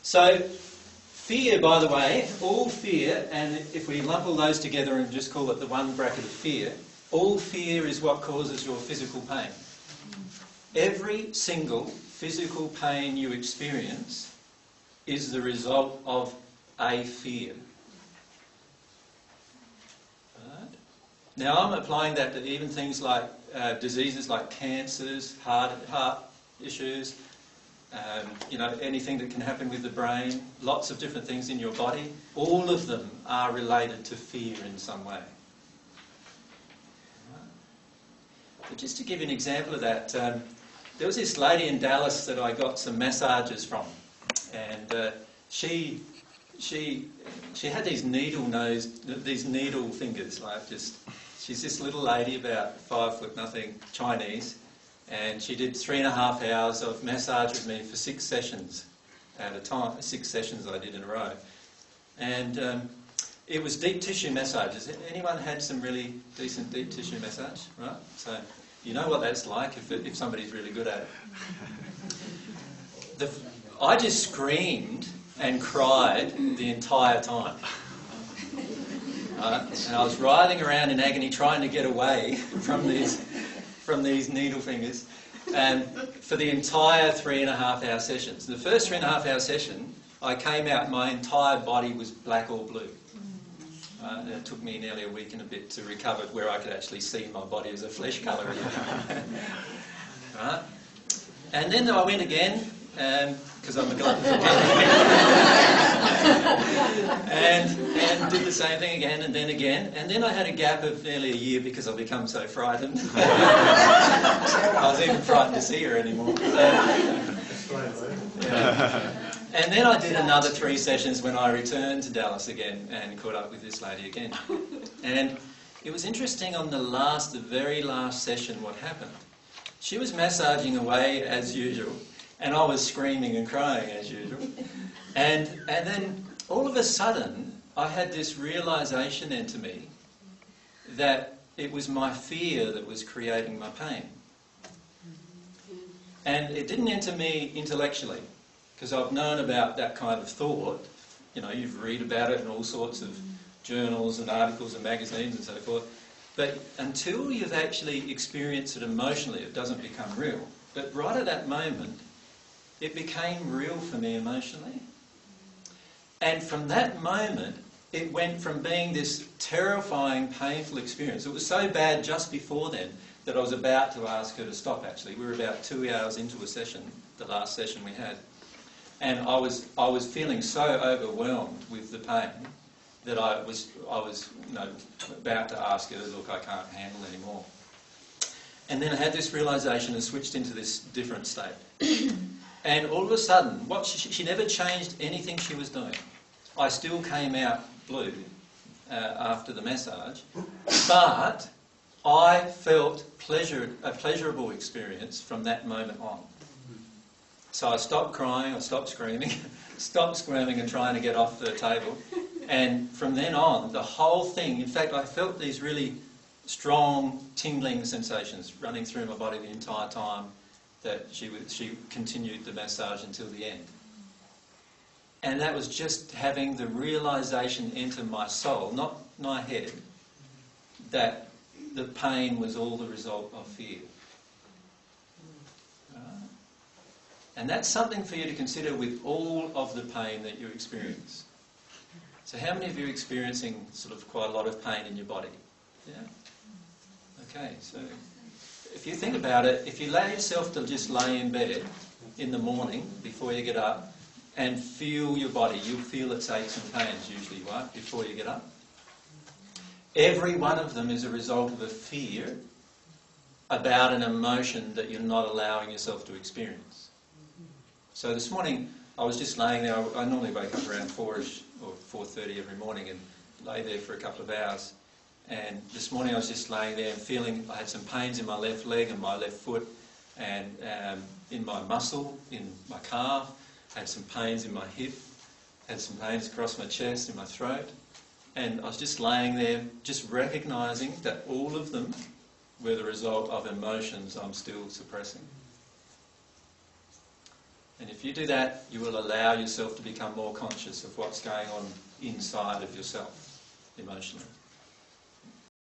So, fear, by the way, all fear, and if we lump all those together and just call it the one bracket of fear, all fear is what causes your physical pain. Every single physical pain you experience is the result of a fear. Right? Now I'm applying that to even things like diseases like cancers, heart issues, anything that can happen with the brain, lots of different things in your body. All of them are related to fear in some way. But just to give you an example of that, there was this lady in Dallas that I got some massages from, and she had these needle fingers, she's this little lady about 5 foot nothing, Chinese, and she did 3.5 hours of massage with me for 6 sessions at a time. 6 sessions I did in a row, and it was deep tissue massages. Anyone had some really decent deep tissue massage, right? So you know what that's like if somebody's really good at it. I just screamed and cried the entire time. And I was writhing around in agony trying to get away from these needle fingers, and for the entire 3.5 hour sessions. The first 3.5 hour session, I came out, my entire body was black or blue. And it took me nearly a week and a bit to recover where I could actually see my body as a flesh colour again. Right? And then I went again, because I'm a glutton for and did the same thing again, and then I had a gap of nearly a year because I've become so frightened. I was even frightened to see her anymore. Yeah. And then I did another 3 sessions when I returned to Dallas again and caught up with this lady again. And it was interesting on the very last session what happened. She was massaging away as usual, and I was screaming and crying as usual. And then all of a sudden I had this realisation into me that it was my fear that was creating my pain. And it didn't enter me intellectually, because I've known about that kind of thought. You know, you've read about it in all sorts of journals and articles and magazines and so forth. But until you've actually experienced it emotionally, it doesn't become real. But right at that moment, it became real for me emotionally. And from that moment, it went from being this terrifying, painful experience. It was so bad just before then that I was about to ask her to stop, actually. We were about 2 hours into a session, the last session we had. And I was feeling so overwhelmed with the pain that I was about to ask her, look, I can't handle anymore. And then I had this realisation and switched into this different state. And all of a sudden, she never changed anything she was doing. I still came out blue after the massage, but I felt a pleasurable experience from that moment on. So I stopped crying, I stopped screaming, and trying to get off the table. And from then on, the whole thing, in fact, I felt these really strong tingling sensations running through my body the entire time that she continued the massage until the end. And that was just having the realisation enter my soul, not my head, that the pain was all the result of fear. And that's something for you to consider with all of the pain that you experience. So how many of you are experiencing sort of quite a lot of pain in your body? Yeah? Okay, so if you think about it, if you allow yourself to just lay in bed in the morning before you get up and feel your body, you'll feel its aches and pains usually, right, before you get up. Every one of them is a result of a fear about an emotion that you're not allowing yourself to experience. So this morning I was just laying there. I normally wake up around 4ish or 4:30 every morning and lay there for a couple of hours. And this morning I was just laying there and feeling I had some pains in my left leg and my left foot and in my muscle, in my calf. I had some pains in my hip, had some pains across my chest, in my throat. And I was just laying there, just recognising that all of them were the result of emotions I'm still suppressing. And if you do that, you will allow yourself to become more conscious of what's going on inside of yourself, emotionally.